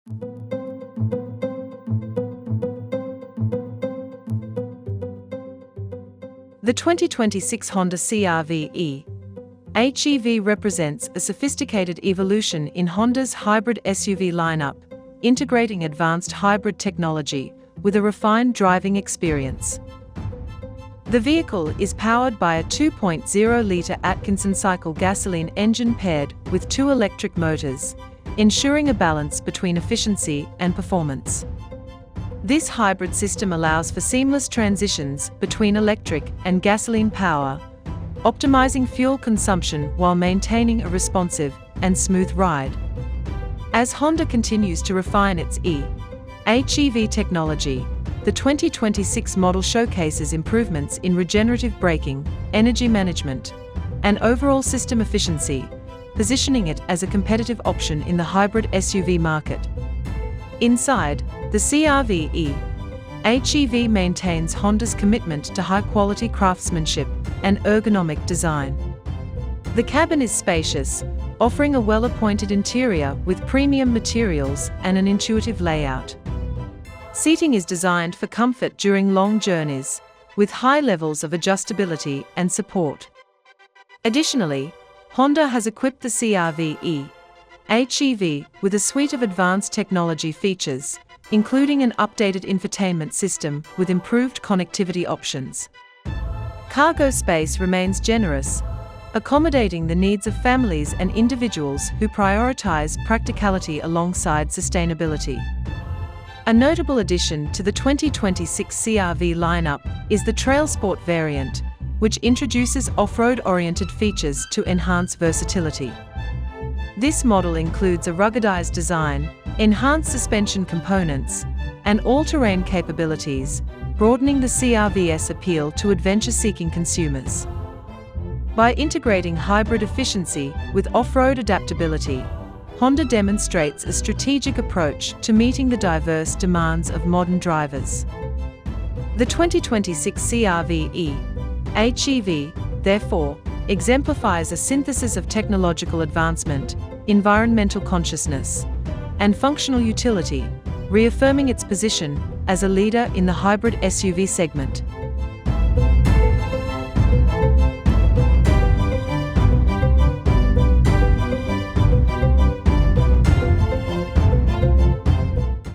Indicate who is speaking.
Speaker 1: The 2026 Honda CR-V HEV represents a sophisticated evolution in Honda's hybrid SUV lineup, integrating advanced hybrid technology with a refined driving experience. The vehicle is powered by a 2.0-litre Atkinson-cycle gasoline engine paired with two electric motors, ensuring a balance between efficiency and performance. This hybrid system allows for seamless transitions between electric and gasoline power, optimizing fuel consumption while maintaining a responsive and smooth ride. As Honda continues to refine its HEV technology, the 2026 model showcases improvements in regenerative braking, energy management, and overall system efficiency, positioning it as a competitive option in the hybrid SUV market. Inside, the CR-V HEV maintains Honda's commitment to high-quality craftsmanship and ergonomic design. The cabin is spacious, offering a well-appointed interior with premium materials and an intuitive layout. Seating is designed for comfort during long journeys, with high levels of adjustability and support. Additionally, Honda has equipped the CR-V HEV with a suite of advanced technology features, including an updated infotainment system with improved connectivity options. Cargo space remains generous, accommodating the needs of families and individuals who prioritize practicality alongside sustainability. A notable addition to the 2026 CR-V lineup is the Trail Sport variant, which introduces off-road-oriented features to enhance versatility. This model includes a ruggedized design, enhanced suspension components, and all-terrain capabilities, broadening the CR-V's appeal to adventure-seeking consumers. By integrating hybrid efficiency with off-road adaptability, Honda demonstrates a strategic approach to meeting the diverse demands of modern drivers. The 2026 CR-V HEV, therefore, exemplifies a synthesis of technological advancement, environmental consciousness, and functional utility, reaffirming its position as a leader in the hybrid SUV segment.